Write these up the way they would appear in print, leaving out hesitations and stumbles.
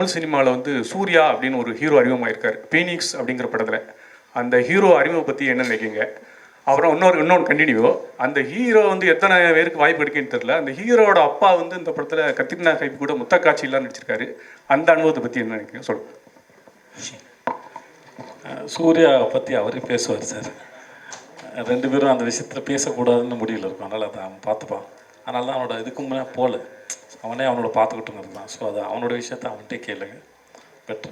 தமிழ் சினிமாவில் வந்து சூர்யா அப்படின்னு ஒரு ஹீரோ அறிமுகமாயிருக்கார் பீனிக்ஸ் அப்படிங்கிற படத்தில். அந்த ஹீரோ அறிமுகம் பற்றி என்ன நினைக்கிங்க? அப்புறம் இன்னொன்று கண்டினியூ, அந்த ஹீரோ வந்து எத்தனை பேருக்கு வாய்ப்பு எடுக்குன்னு தெரில. அந்த ஹீரோட அப்பா வந்து இந்த படத்தில் கத்திரினா கைப் கூட முத்த காட்சியெல்லாம் நடிச்சிருக்காரு. அந்த அனுபவத்தை பற்றி என்ன நினைக்கிறீங்க சொல்லுங்கள். சூர்யா பற்றி அவரே பேசுவார் சார். ரெண்டு பேரும் அந்த விஷயத்தில் பேசக்கூடாதுன்னு முடிவில் இருக்கும். அதனால் அதை அவன் பார்த்துப்பான். அதனால தான் அவனோட இதுக்கு முன்னே போகல. அவனே அவனோட பார்த்துக்கிட்டுங்கிறது தான். ஸோ அது அவனோட விஷயத்த அவன்கிட்டே கேளுங்க பெட்ரு.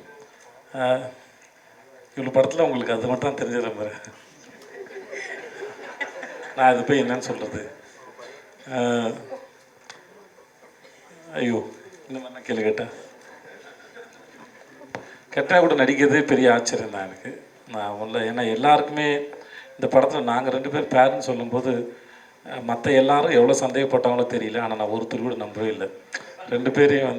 இவ்வளோ படத்தில் உங்களுக்கு அது மட்டும் தான் தெரிஞ்சிட மாதிரி. நான் அது போய் என்னன்னு சொல்கிறது? ஐயோ, இந்த மாதிரி நான் கேள்வி கேட்டால் கூட நடிக்கிறதே பெரிய ஆச்சரியம் தான் எனக்கு. நான் உள்ள ஏன்னா எல்லாருக்குமே இந்த படத்தில் நாங்கள் ரெண்டு பேர் பேருன்னு சொல்லும்போது மற்ற எல்லாரும் எவ்வளோ சந்தேகப்பட்டாங்களோ தெரியல. ஆனால் நான் ஒருத்தர் கூட நம்பவே இல்லை. ரெண்டு பேரையும்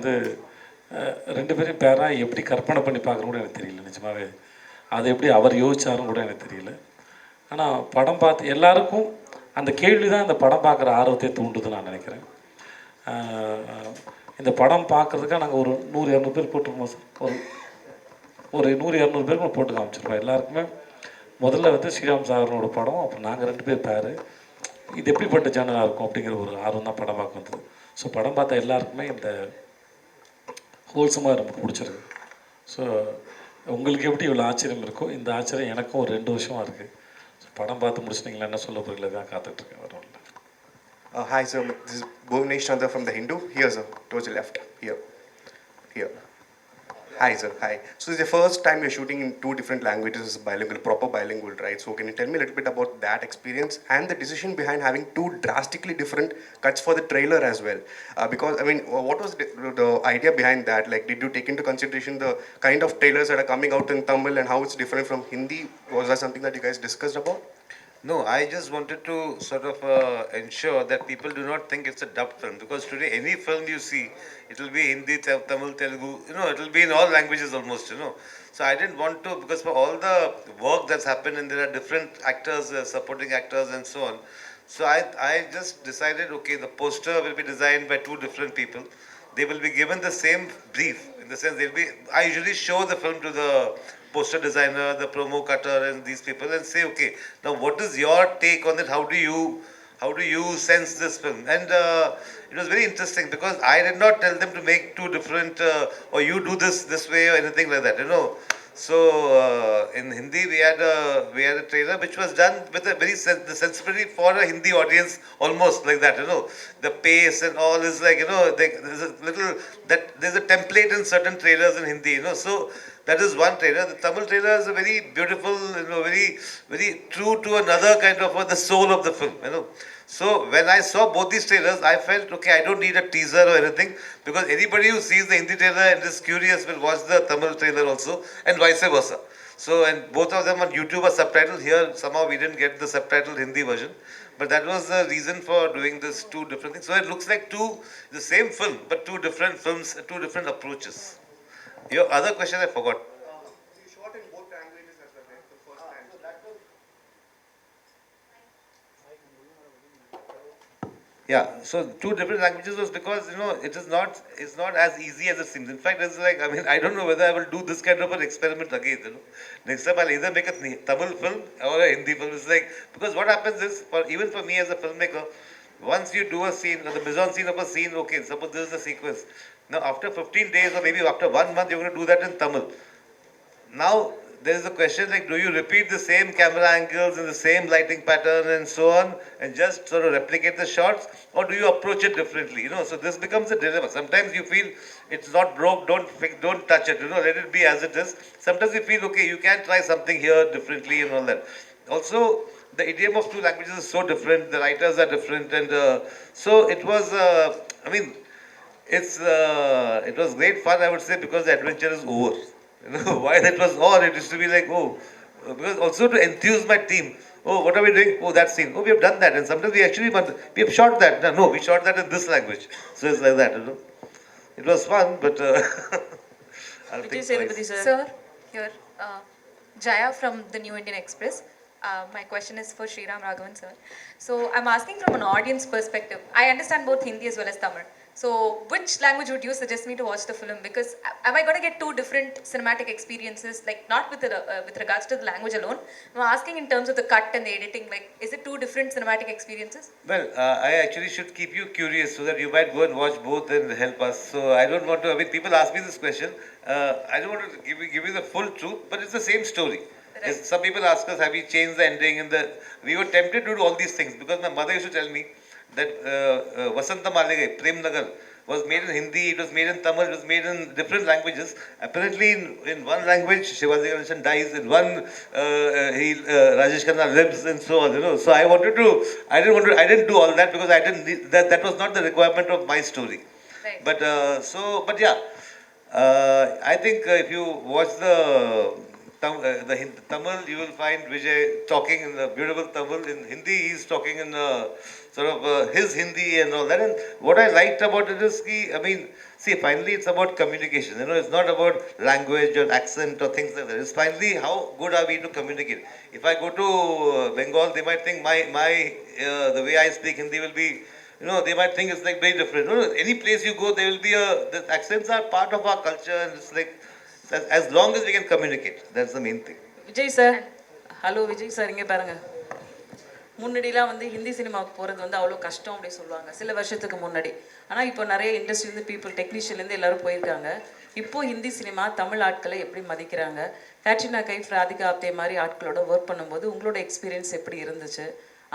பேராக எப்படி கற்பனை பண்ணி பார்க்குறோம் கூட எனக்கு தெரியல நிஜமாகவே. அதை எப்படி அவர் யோசிச்சாரும் கூட எனக்கு தெரியல. ஆனால் படம் பார்த்து எல்லாருக்கும் அந்த கேள்வி தான் இந்த படம் பார்க்குற ஆர்வத்தை தூண்டுதுன்னு நான் நினைக்கிறேன். இந்த படம் பார்க்குறதுக்காக நாங்கள் ஒரு 100-200 பேர் போட்டிருக்கோம் சார். ஒரு 100-200 பேருக்கு போட்டு காமிச்சிருப்போம். எல்லாருக்குமே முதல்ல வந்து ஸ்ரீராம் சாகரனோட படம், அப்புறம் நாங்கள் ரெண்டு பேர் பேர் இது எப்படிப்பட்ட சேனலாக இருக்கும் அப்படிங்கிற ஒரு ஆர்வம் தான் படம் பார்க்க வந்தது. ஸோ படம் பார்த்த எல்லாருக்குமே இந்த ஹோல்சமாக நமக்கு பிடிச்சிருக்கு. ஸோ உங்களுக்கு எப்படி இவ்வளோ ஆச்சரியம் இருக்கோ இந்த ஆச்சரியம் எனக்கும் ஒரு 2 வருஷமாக இருக்குது. ஸோ படம் பார்த்து முடிச்சிட்டிங்களா என்ன சொல்ல போகிறீங்களா தான் காத்துட்ருக்கேன். வரும். Hi sir, this is Bhuvnesh Chandra from The Hindu. Here sir, towards the left. Here. Hi sir, hi. So this is the first time you're shooting in 2 different languages, bilingual, proper bilingual, right? So can you tell me a little bit about that experience and the decision behind having 2 drastically different cuts for the trailer as well? Because I mean, what was the idea behind that? Like, did you take into consideration the kind of trailers that are coming out in Tamil and how it's different from Hindi? Was that something that you guys discussed about? No, I just wanted to sort of ensure that people do not think it's a dubbed film, because today any film you see, it will be Hindi, Tamil, Telugu, it will be in all languages almost, So I didn't want to, because for all the work that's happened and there are different actors, supporting actors and so on. So I just decided, okay, the poster will be designed by 2 different people. They will be given the same brief, in the sense I usually show the film to the poster designer, the promo cutter and these people and say, okay, now what is your take on it? How do you sense this film? And it was very interesting because I did not tell them to make 2 different or you do this way or anything like that, So in Hindi we had a trailer which was done with a very the sensibility for a Hindi audience, almost like that, The pace and all is like, there's a little there's a template in certain trailers in Hindi, So that is one trailer. The Tamil trailer is a very beautiful, very very true to another kind of the soul of the film, So when I saw both these trailers, I felt, okay, I don't need a teaser or anything, because anybody who sees the Hindi trailer and is curious will watch the Tamil trailer also, and vice versa. So, and both of them on YouTube are subtitled. Here, somehow we didn't get the subtitled Hindi version, but that was the reason for doing this 2 different things. So it looks like the same film, but 2 different films, 2 different approaches. Your other question I forgot. You shot in both languages as well, right? The first time. Yeah, so 2 different languages was because it's not as easy as it seems. In fact, it's like, I don't know whether I will do this kind of an experiment again. Next time I'll either make a Tamil film or a Hindi film. It's like, because what happens is, even for me as a filmmaker, once you do a scene, the mise-en scene of a scene, okay, suppose this is the sequence. Now after 15 days or maybe after 1 month, you're going to do that in Tamil. Now there is a question like, do you repeat the same camera angles and the same lighting pattern and so on and just sort of replicate the shots, or do you approach it differently? So this becomes a dilemma. Sometimes you feel it's not broke, don't touch it, let it be as it is. Sometimes you feel, okay, you can try something here differently and all that. Also, the idiom of 2 languages is so different, the writers are different, and so it was it was great fun, I would say, because the adventure is over. Why that was on, it used to be like, because also to enthuse my team. Oh, what are we doing? Oh, that scene. Oh, we have done that. And sometimes we have shot that. No, we shot that in this language. So it's like that, It was fun, but I'll think twice. Sir, here, Jaya from the New Indian Express. My question is for Sriram Raghavan, sir. So I'm asking from an audience perspective. I understand both Hindi as well as Tamil. So, which language would you suggest me to watch the film? Because am I going to get two different cinematic experiences? Like, not with regards to the language alone. I'm asking in terms of the cut and the editing. Like, is it two different cinematic experiences? Well, I actually should keep you curious so that you might go and watch both and help us. So I don't want to. I mean, people ask me this question. I don't want to give you the full truth, but it's the same story. Right. Yes, some people ask us, have we changed the ending? We were tempted to do all these things because my mother used to tell me that Vasanta Maligai, Prem Nagar, was made in Hindi, it was made in Tamil, it was made in different languages. Apparently, in one language, Shivaji Ganeshan dies, in one, Rajesh Khanna lives, and so on. So I wanted to, I didn't do all that because I didn't need, that was not the requirement of my story. Right. But yeah, I think if you watch the Tamil, you will find Vijay talking in the beautiful Tamil. In Hindi, he's talking in sort of his Hindi and all that. And what I liked about it is, I mean, see, finally it's about communication. It's not about language or accent or things like that. It's finally how good are we to communicate. If I go to Bengal, they might think the way I speak Hindi will be, they might think it's like very different. Any place you go, there will be the accents are part of our culture, and it's like as long as we can communicate, that's the main thing. Vijay sir, hello Vijay sir, இங்கே பாருங்க. முன்னாடிலாம் வந்து ஹிந்தி சினிமாவுக்கு போகிறது வந்து அவ்வளோ கஷ்டம் அப்படி சொல்லுவாங்க சில வருஷத்துக்கு முன்னாடி. ஆனால் இப்போ நிறைய இண்டஸ்ட்ரியிலேருந்து பீப்புள், டெக்னீஷியன்லேருந்து எல்லோரும் போயிருக்காங்க. இப்போது ஹிந்தி சினிமா தமிழ் ஆட்களை எப்படி மதிக்கிறாங்க? கேட்ரினா கைஃப், ராதிகா ஆப்தே மாதிரி ஆட்களோட ஒர்க் பண்ணும்போது உங்களோட எக்ஸ்பீரியன்ஸ் எப்படி இருந்துச்சு?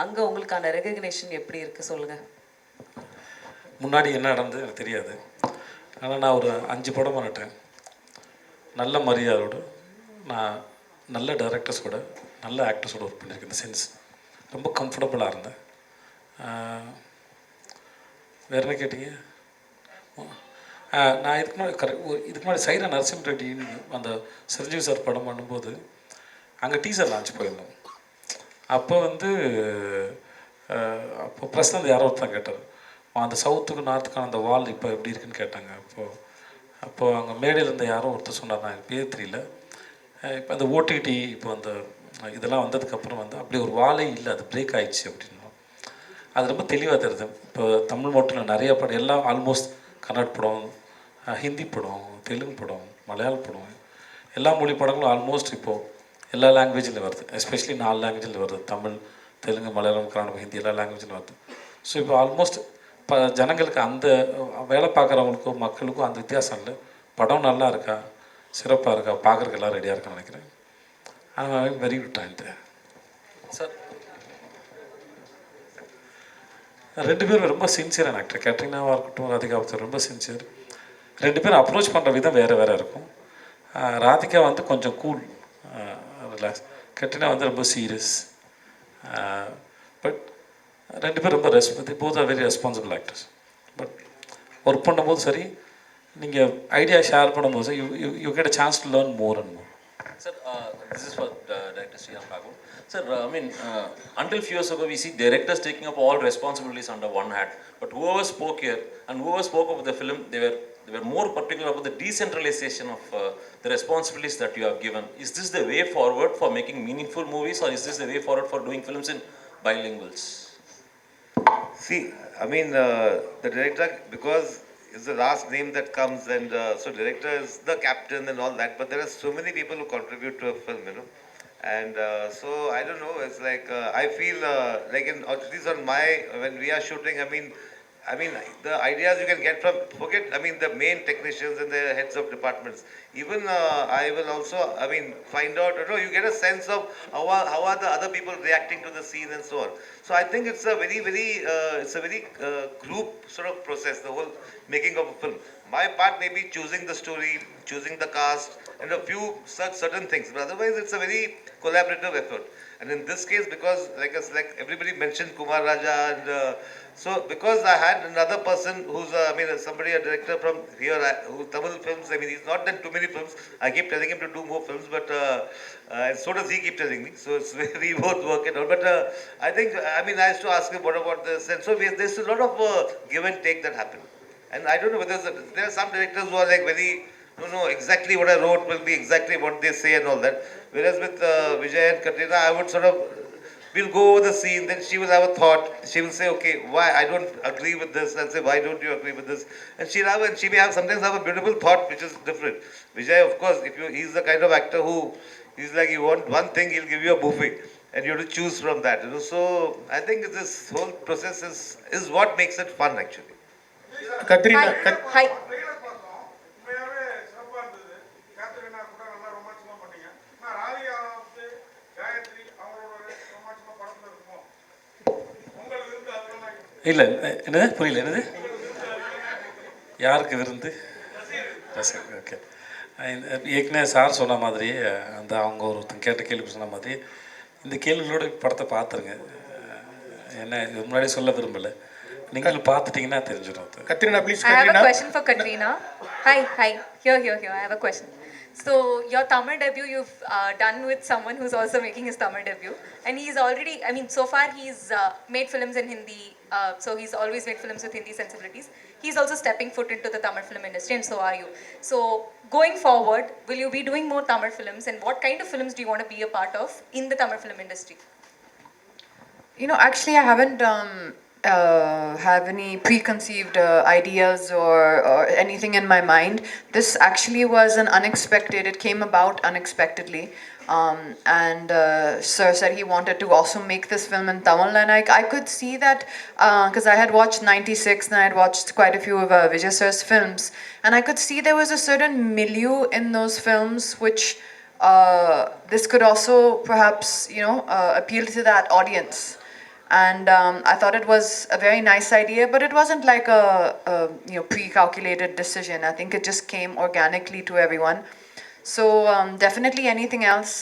அங்கே உங்களுக்கான ரெகக்னேஷன் எப்படி இருக்குது சொல்லுங்கள். முன்னாடி என்ன நடந்தது எனக்கு தெரியாது. ஆனால் நான் ஒரு 5 படம் பண்ணிட்டேன். நல்ல மரியாதையோடு நான் நல்ல டைரக்டர்ஸோட, நல்ல ஆக்டர்ஸோட ஒர்க் பண்ணியிருக்கேன். இந்த சென்ஸ் ரொம்ப கம்ஃபர்டபுளாக இருந்தேன். வேறு என்ன கேட்டீங்க? நான் இதுக்கு முன்னாடி சைரா நரசிம்ம ரெட்டி அந்த சிரஞ்சீவி சார் படம் பண்ணும்போது அங்கே டீசர் லான்ச் போயிருந்தோம். அப்போ அப்போ பிரசிடண்ட் யாரோ ஒருத்தன் கேட்டார், அந்த சவுத்துக்கு நார்த்துக்கான அந்த வால் இப்போ எப்படி இருக்குன்னு கேட்டாங்க. அப்போது அங்கே மேடையில் இருந்த யாரோ ஒருத்தர் சொன்னார், நான் எனக்கு பேர் தெரியல. இப்போ அந்த ஓடிடி இப்போ அந்த இதெல்லாம் வந்ததுக்கப்புறம் அப்படி ஒரு வாலே இல்லை, அது பிரேக் ஆகிடுச்சு அப்படின்னா அது ரொம்ப தெளிவாக தெரியுது. இப்போ தமிழ் மட்டும் இல்லை, நிறைய படம் எல்லாம் ஆல்மோஸ்ட் கன்னட படம், ஹிந்தி படம், தெலுங்கு படம், மலையாள படம், எல்லா மொழி படங்களும் ஆல்மோஸ்ட் இப்போது எல்லா லாங்குவேஜில் வருது. எஸ்பெஷலி 4 லாங்குவேஜில் வருது. தமிழ், தெலுங்கு, மலையாளம், கன்னடம், ஹிந்தி எல்லா லாங்குவேஜில் வருது. ஸோ இப்போ ஆல்மோஸ்ட் இப்போ ஜனங்களுக்கு அந்த வேலை பார்க்குறவங்களுக்கும் மக்களுக்கும் அந்த வித்தியாசம் இல்லை. படம் நல்லா இருக்கா, சிறப்பாக இருக்கா, பார்க்குறதுக்கு எல்லாம் ரெடியாக இருக்கான்னு நினைக்கிறேன். ஆனால் வெரி குட் டைம் சார். 2 பேரும் ரொம்ப சின்சியரான ஆக்டர். கேட்ரினாவாக இருக்கட்டும், ராதிகா ஆப்தே ரொம்ப சின்சியர். 2 பேரும் அப்ரோச் பண்ணுற விதம் வேறு வேறு இருக்கும். ராதிகா கொஞ்சம் கூல், ரிலாக்ஸ். கேட்ரினா ரொம்ப சீரியஸ். பட் 2 பேரும் ரொம்ப both are very responsible actors. But work பண்ணும்போது சரி, நீங்கள் ஐடியா ஷேர் பண்ணும்போது you get a chance to learn more and more. Sir, this is for Director Sriram Raghu. Sir, I mean, until few years ago, we see directors taking up all responsibilities under one hat. But whoever spoke here and whoever spoke of the film, they were more particular about the decentralization of the responsibilities that you have given. Is this the way forward for making meaningful movies, or is this the way forward for doing films in bilinguals? See, I mean, the director, because it's the last name that comes, and so director is the captain and all that, but there are so many people who contribute to a film, and so I don't know, it's like I feel like at least on when we are shooting, I mean, the ideas you can get from, the main technicians and the heads of departments. Even I will also, find out, you get a sense of how are the other people reacting to the scene and so on. So I think it's a very group sort of process, the whole making of a film. My part may be choosing the story, choosing the cast, and a few certain things, but otherwise it's a very collaborative effort. And in this case, because like everybody mentioned Kumar Raja, and so because I had another person who's somebody, a director from here, who Tamil films, he's not done too many films. I keep telling him to do more films, but and so does he keep telling me. So it's we both work it out. But I think, I used to ask him, what about this? And so there's a lot of give and take that happen. And I don't know whether there are some directors who are like very, no, exactly what I wrote will be exactly what they say and all that. Whereas with Vijay and Katrina, I would sort of we'll go over the scene, then she will have a thought. She will say, okay, why I don't agree with this, and say, why don't you agree with this? And she may have sometimes have a beautiful thought which is different. Vijay, of course, he's the kind of actor who, he's like, you want one thing, he'll give you a buffet, and you have to choose from that. So I think this whole process is what makes it fun actually. Katrina Hi. Trailer பார்த்தோம் உண்மையாவே சிறப்பா இருந்தது. Katerina கூட நல்லா ரொமான்ஸ்லாம் பண்ணீங்க. நான் ராதிகா வந்து காயத்ரி அவங்களோட ரொமான்ஸ்லாம் படத்துல இருக்குமோ உங்களுக்கு இருந்து அதெல்லாம் இல்லை என்னது புரியல என்னது யாருக்கு விருந்து ரசிகர் ஓகே ஏற்கனவே சார் சொன்ன மாதிரி அந்த அவங்க ஒருத்தங்க கேட்ட கேள்வி சொன்ன மாதிரி இந்த கேள்விகளோட படத்தை பார்த்துருங்க. என்ன இது முன்னாடி சொல்ல விரும்பலை, நீங்களும் பார்த்துட்டிங்கன்னா தெரிஞ்சிடும் அது. Katrina please. I have a Katrina question for Katrina. Hi. Here. I have a question. So your Tamil debut you've done with someone who's also making his Tamil debut, and he's already, I mean, so far he's made films in Hindi. So he's always made films with Hindi sensibilities. He's also stepping foot into the Tamil film industry, and so are you. So going forward, will you be doing more Tamil films, and what kind of films do you want to be a part of in the Tamil film industry? You know, actually, I haven't have any preconceived ideas or anything in my mind. This actually was an unexpected, it came about unexpectedly. And Sir said he wanted to also make this film in Tamil, and I could see that because I had watched 96 and I had watched quite a few of Vijay Sir's films, and I could see there was a certain milieu in those films which this could also perhaps, appeal to that audience. And I thought it was a very nice idea, but it wasn't like a pre-calculated decision. I think it just came organically to everyone. So definitely anything else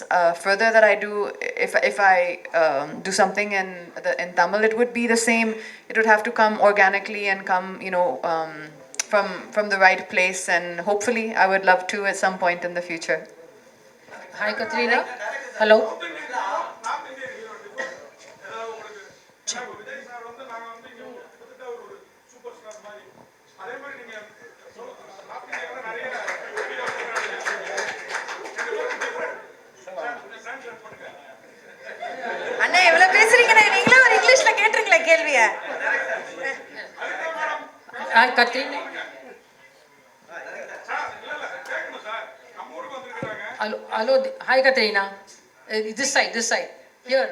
further that I do, if I do something in Tamil, it would be the same. It would have to come organically and come, from the right place. And hopefully, I would love to at some point in the future. Hi, Katrina. Hello. North Indian hero உங்களுக்கு Vijay sir வந்து நாங்க வந்து இங்க கிட்டத்தட்ட ஒரு super star மாதிரி அதே மாதிரி நீங்க நார்த் இந்தியாவில் நிறைய அண்ணா எவ்வளவு பேசுறீங்கண்ணே, நீங்களே ஒரு இங்கிலீஷ்ல கேட்டுருங்களே கேள்விய. Katrina. Hello. Hi, Katrina. This side. Here.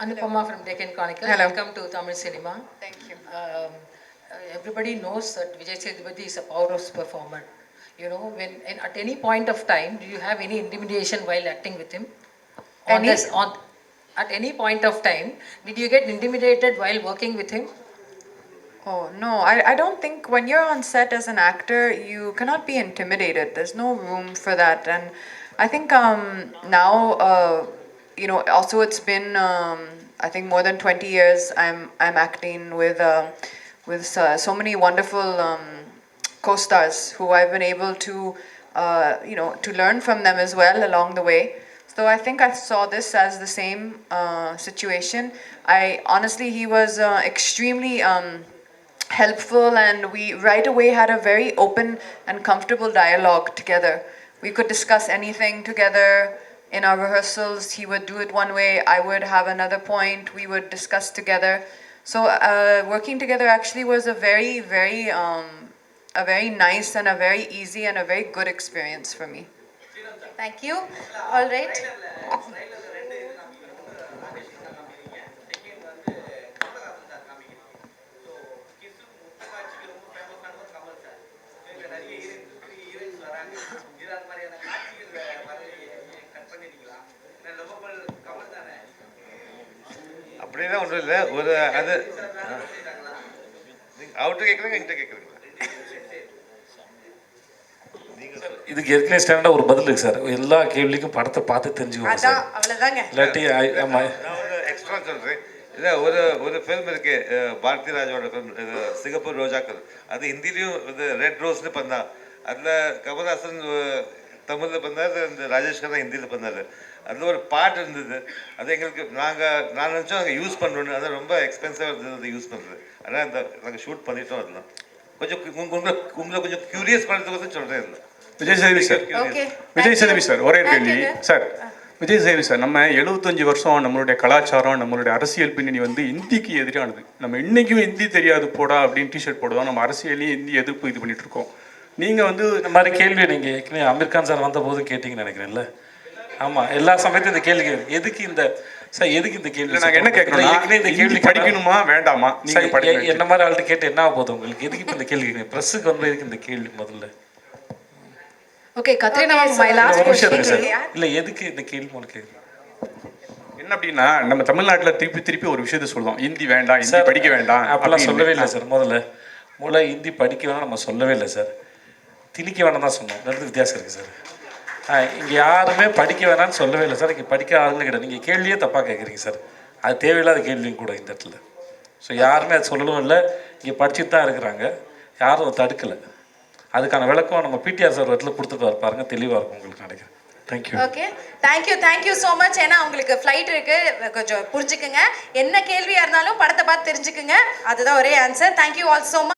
Anupama from Deccan Chronicle. Hello. Welcome to Tamil cinema. Thank you. Everybody knows that Vijay Sethupathi is a powerhouse performer. At any point of time, do you have any intimidation while acting with him? At any point of time, did you get intimidated while working with him? Oh, no, I don't think when you're on set as an actor, you cannot be intimidated. There's no room for that. And I think now, also it's been, I think more than 20 years I'm acting with so many wonderful co-stars who I've been able to, to learn from them as well along the way. So I think I saw this as the same situation. Honestly, he was extremely helpful, and we right away had a very open and comfortable dialogue together. We could discuss anything together. In our rehearsals, he would do it one way, I would have another point, we would discuss together. So working together actually was a very, very, a very nice and a very easy and a very good experience for me. Thank you. All right. அப்படிலாம் ஒன்றும் இல்லை. ஒரு அது அவர்கிட்ட கேட்குறீங்க, என்கிட்ட கேட்குறீங்களா? இதுக்கு ஏற்கனவே ஸ்டாண்டர்டாக ஒரு பதில் இருக்கு சார். எல்லா கேள்விக்கும் படத்தை பார்த்து தெரிஞ்சுக்கோங்க சார். அவ்வளவுதாங்க. இல்லாட்டி ஆமாம். நான் ஒரு எக்ஸ்ட்ரா சொல்கிறேன். இல்லை, ஒரு ஃபில்ம் இருக்கு, பாரதி ராஜாவோட ஃபில்ம், சிங்கப்பூர் ரோஜாக்கள். அது ஹிந்திலையும் இது ரெட் ரோஸ்னு பண்ணா. அதில் கமல்ஹாசன் தமிழில் பண்ணார், இந்த ராஜேஷ் கண்ணா ஹிந்தியில் பண்ணார். அதில் ஒரு பாட்டு இருந்தது. அது எங்களுக்கு நான் நினச்சோம் அங்கே யூஸ் பண்ணுறோன்னு. அது ரொம்ப எக்ஸ்பென்சிவாக இருந்தது அதை யூஸ் பண்ணுறது. ஆனால் நாங்கள் ஷூட் பண்ணிட்டோம். அதெல்லாம் கொஞ்சம் உங்களை கொஞ்சம் க்யூரியஸ் பண்ணுறதுக்கு வந்து சொல்கிறேன். இல்லை Vijay Sethupathi sir, Okay. Vijay Sethupathi sir, ஒரே கேள்வி சார். விஜய் சேவி சார், நம்ம 75 வருஷம் நம்மளுடைய கலாச்சாரம், நம்மளுடைய அரசியல் பின்னணி வந்து இந்திக்கு எதிரானது. நம்ம இன்னைக்கும் ஹிந்தி தெரியாது போடா அப்படின்னு டிஷர்ட் போடுவோம். நம்ம அரசியலையும் ஹிந்தி எதிர்ப்பு இது பண்ணிட்டு இருக்கோம். நீங்கள் வந்து இந்த மாதிரி கேள்வி நீங்கள் ஏற்கனவே அமீர் கான் சார் வந்த போது கேட்டிங்கன்னு நினைக்கிறேன்ல. ஆமாம், எல்லா சமயத்தையும் இந்த கேள்வி எதுக்கு இந்த சார் எதுக்கு இந்த கேள்வி நாங்கள் என்ன கேட்குறோம், ஏற்கனவே இந்த கேள்வி படிக்கணுமா வேண்டாமா, நீங்கள் படிக்க என்ன மாதிரி ஆள்கிட்ட கேட்டு என்ன ஆக போகுது உங்களுக்கு? எதுக்கு இப்போ இந்த கேள்வி கேட்குறீங்க? ப்ரெஸ்ஸுக்கு வந்து எதுக்கு இந்த கேள்வி முதல்ல? Okay, Katrina, my இல்ல, last ஒரு நிமிஷம் question. இருங்க சார். இல்லை எதுக்கு இந்த கேள்வி உங்களுக்கு? என்ன அப்படின்னா, நம்ம தமிழ்நாட்டில் திருப்பி ஒரு விஷயத்த சொல்லுவோம், ஹிந்தி வேண்டாம், ஹிந்தி படிக்க வேண்டாம் அப்பெல்லாம் சொல்லவே இல்லை சார். முதல்ல ஹிந்தி படிக்க வேணாம் நம்ம சொல்லவே இல்லை சார். திணிக்க வேணாம் தான் சொன்னோம். ரெண்டு வித்தியாசம் இருக்குது சார். இங்கே யாருமே படிக்க வேணாம்னு சொல்லவே இல்லை சார். இங்கே படிக்க ஆளுங்க கிடையாது. நீங்கள் கேள்வியே தப்பாக கேட்குறீங்க சார். அது தேவையில்லாத கேள்வியும் கூட இந்த இடத்துல. ஸோ யாருமே அது சொல்லவும் இல்லை. இங்கே படிச்சுட்டு தான் இருக்கிறாங்க, யாரும் தடுக்கலை. அதுக்கான விளக்கம் நம்ம பிடிஆர் சார் இடத்துல கொடுத்துட்டு பாருங்க, தெளிவாக இருக்கும் உங்களுக்கு நினைக்கிறேன். Thank you. Okay, thank you so much. ஏன்னா உங்களுக்கு ஃப்ளைட் இருக்கு, கொஞ்சம் புரிஞ்சுக்குங்க. என்ன கேள்வியாக இருந்தாலும் படத்தை பார்த்து தெரிஞ்சுக்குங்க. அதுதான் ஒரே answer. Thank you all so much.